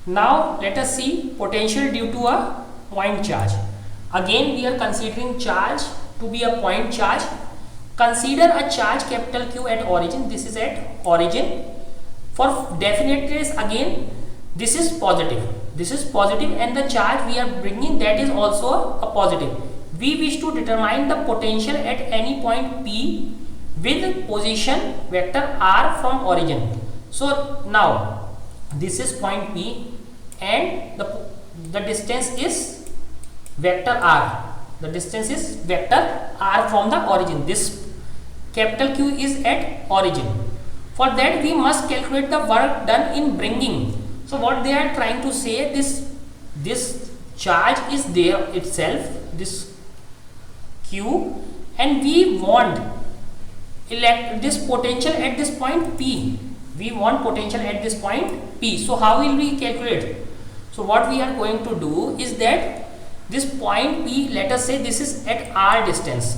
Now let us see potential due to a point charge. Again we are considering charge to be a point charge. Consider a charge capital Q at origin. This is at origin. For definiteness, again this is positive. This is positive, and the charge we are bringing, that is also a positive. We wish to determine the potential at any point P with position vector r from origin. So now this is point P and the distance is vector r. The distance is vector r from the origin. This capital Q is at origin. For that we must calculate the work done in bringing. So what they are trying to say, this charge is there itself, this Q, and we want this potential at this point P. We want potential at this point P. So how will we calculate? So what we are going to do is that this point P, let us say this is at r distance,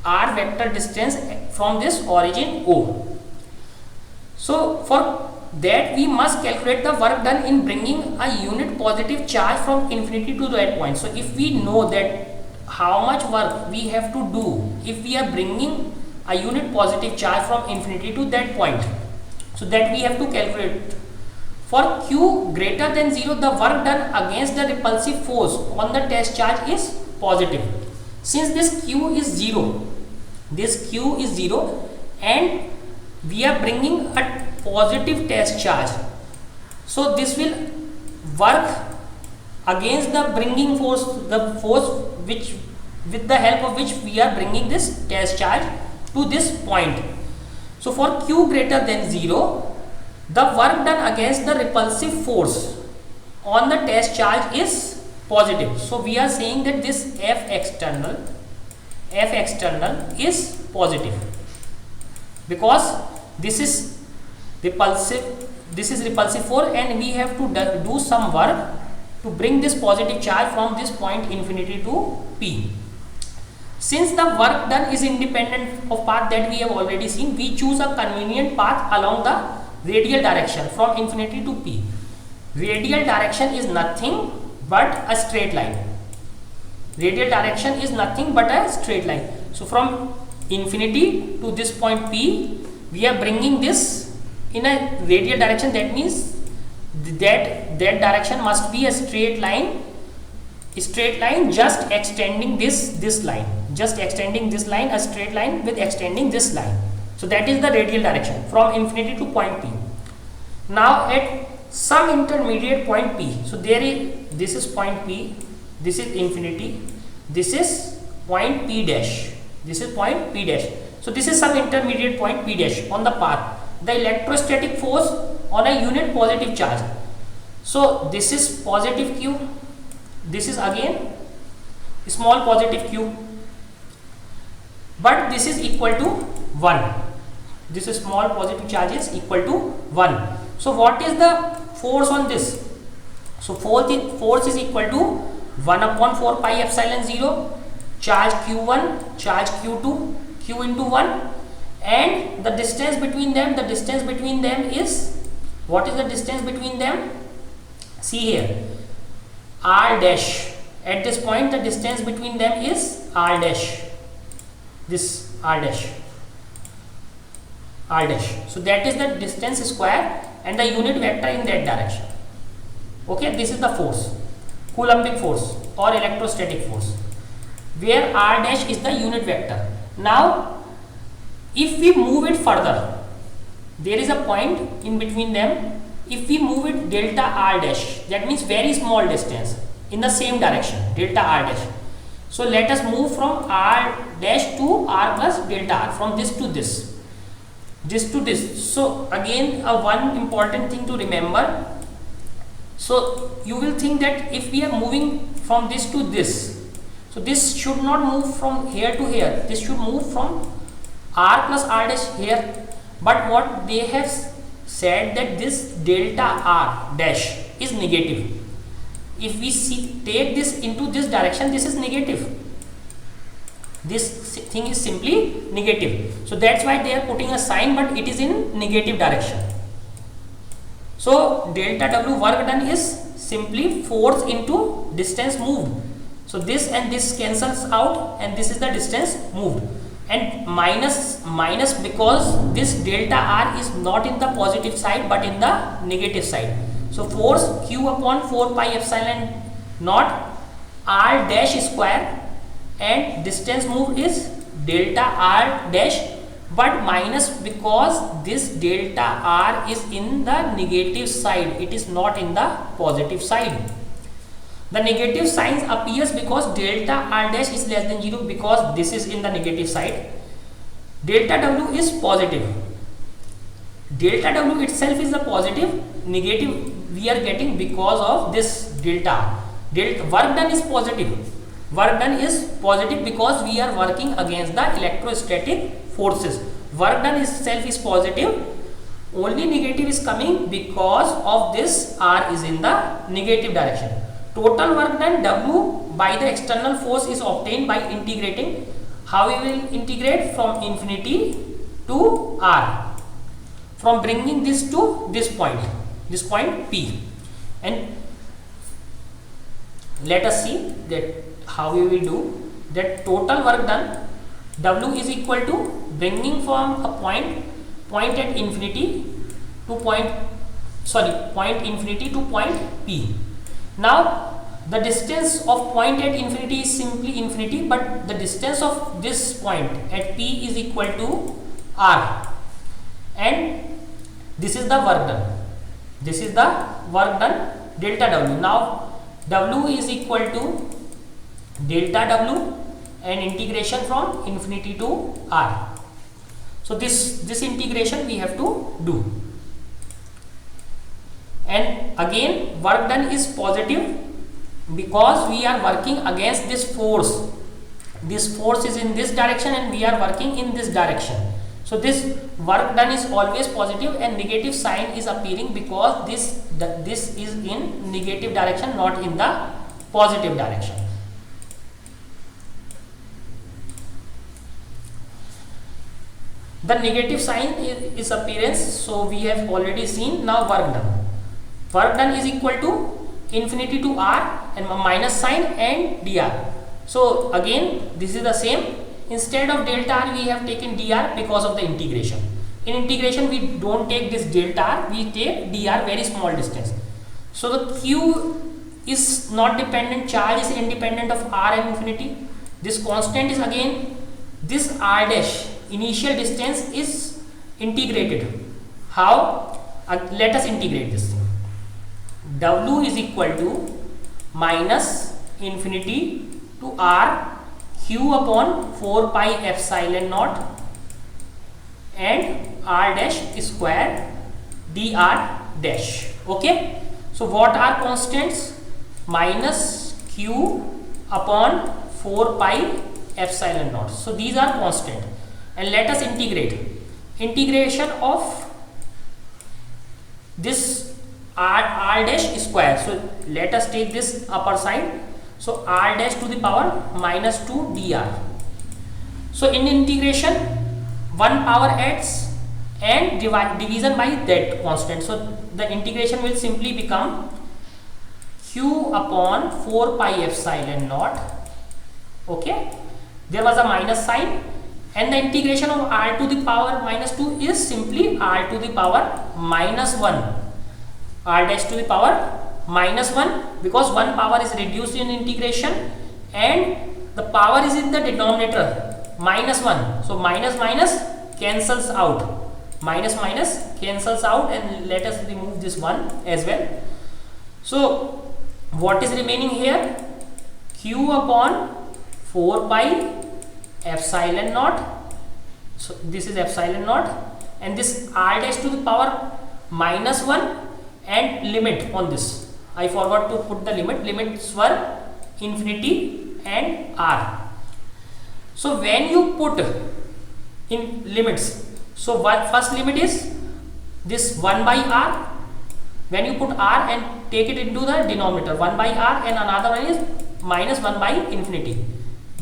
r vector distance from this origin O. So for that we must calculate the work done in bringing a unit positive charge from infinity to that point. So if we know that how much work we have to do if we are bringing a unit positive charge from infinity to that point, so that we have to calculate. For Q greater than 0, the work done against the repulsive force on the test charge is positive. Since this Q is 0, and we are bringing a positive test charge, so this will work against the bringing force, the force which with the help of which we are bringing this test charge to this point. So for Q greater than 0, the work done against the repulsive force on the test charge is positive. So we are saying that this F external is positive, because this is repulsive force, and we have to do some work to bring this positive charge from this point infinity to P. Since the work done is independent of path that we have already seen, we choose a convenient path along the radial direction from infinity to P. Radial direction is nothing but a straight line. Radial direction is nothing but a straight line. So from infinity to this point P, we are bringing this in a radial direction. That means that direction must be a straight line, just extending this line, a straight line with extending this line. So that is the radial direction from infinity to point P. Now at some intermediate point P, so this is point P, this is infinity, this is point P dash, so this is some intermediate point P dash on the path. The electrostatic force on a unit positive charge, so this is positive Q, this is again small positive q, but this is equal to 1. This is small positive charge is equal to 1. So what is the force on this? So force is equal to 1 upon 4 pi epsilon 0, charge q1, charge q2, q into 1, and the distance between them, is, what is the distance between them? See here, r dash. At this point the distance between them is r dash, this r dash. So that is the distance square and the unit vector in that direction. Okay, this is the force, Coulombic force or electrostatic force, where r dash is the unit vector. Now if we move it further, there is a point in between them. If we move it delta r dash, that means very small distance in the same direction, delta r dash. So let us move from r dash to r plus delta r, from this to this, to this. So again one important thing to remember. So you will think that if we are moving from this to this, so this should not move from here to here, this should move from r plus r dash here. But what they have said that this delta r dash is negative. If we take this into this direction, this is negative. This thing is simply negative. So that's why they are putting a sign, but it is in negative direction. So delta W work done is simply force into distance moved. So this and this cancels out, and this is the distance moved, and minus because this delta R is not in the positive side but in the negative side. So force Q upon 4 pi epsilon naught R dash square, and distance moved is delta R dash, but minus because this delta R is in the negative side, it is not in the positive side. The negative sign appears because delta R dash is less than 0, because this is in the negative side. Delta W is positive. Delta W itself is the positive, negative we are getting because of this delta. Work done is positive. Work done is positive because we are working against the electrostatic forces. Work done itself is positive. Only negative is coming because of this R is in the negative direction. Total work done W by the external force is obtained by integrating. How we will integrate? From infinity to R, from bringing this to this point P, and let us see that how we will do that. Total work done W is equal to bringing from a point at infinity to point infinity to point P. Now the distance of point at infinity is simply infinity, but the distance of this point at P is equal to R, and this is the work done. This is the work done, delta W. Now W is equal to delta W and integration from infinity to R. So this integration we have to do, and again work done is positive because we are working against this force. This force is in this direction and we are working in this direction. So this work done is always positive, and negative sign is appearing because this is in negative direction, not in the positive direction. The negative sign is appearance, so we have already seen. Now work done. Work done is equal to infinity to R and minus sign and dr. So again this is the same. Instead of delta R we have taken dr because of the integration. In integration we don't take this delta R, we take dr, very small distance. So the Q is not dependent, charge is independent of R and infinity. This constant is again this R dash, initial distance is integrated. How? Let us integrate this. W is equal to minus infinity to R Q upon 4 pi epsilon naught and R dash square dr dash. Okay. So what are constants? Minus Q upon 4 pi epsilon naught. So these are constant, and let us integrate. Integration of this R dash square. So let us take this upper side. So R dash to the power minus 2 dr. So in integration 1 power adds and division by that constant. So the integration will simply become Q upon 4 pi epsilon naught. Okay, there was a minus sign, and the integration of R to the power minus 2 is simply R to the power minus 1. R dash to the power minus 1, because 1 power is reduced in integration and the power is in the denominator, minus 1. So minus minus cancels out, minus minus cancels out, and let us remove this 1 as well. So what is remaining here? Q upon 4 pi epsilon naught. So this is epsilon naught, and this R dash to the power minus 1, and limit on this. I forgot to put the limit. Limits were infinity and R. So when you put in limits, so what first limit is this 1 by R. When you put R and take it into the denominator, 1 by R, and another one is minus 1 by infinity.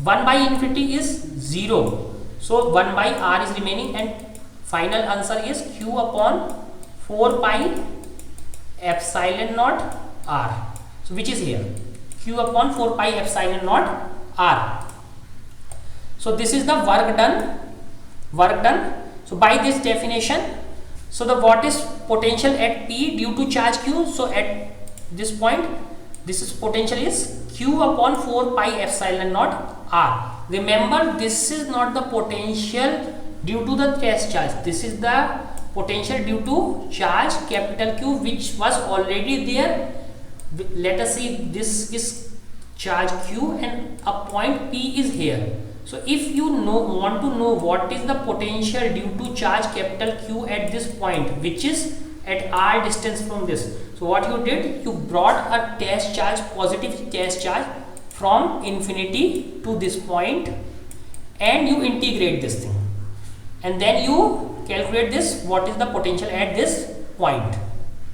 1 by infinity is 0. So 1 by R is remaining, and final answer is Q upon 4 pi epsilon naught r. So which is here q upon 4 pi epsilon naught r. So this is the work done. So by this definition, so the what is potential at P due to charge q? So at this point, this is potential is q upon 4 pi epsilon naught r. Remember, this is not the potential due to the test charge. This is the potential due to charge capital Q, which was already there. Let us see, this is charge Q and a point P is here. So if you want to know what is the potential due to charge capital Q at this point, which is at r distance from this, so what you did, you brought a test charge, positive test charge from infinity to this point, and you integrate this thing, and then you calculate this, what is the potential at this point.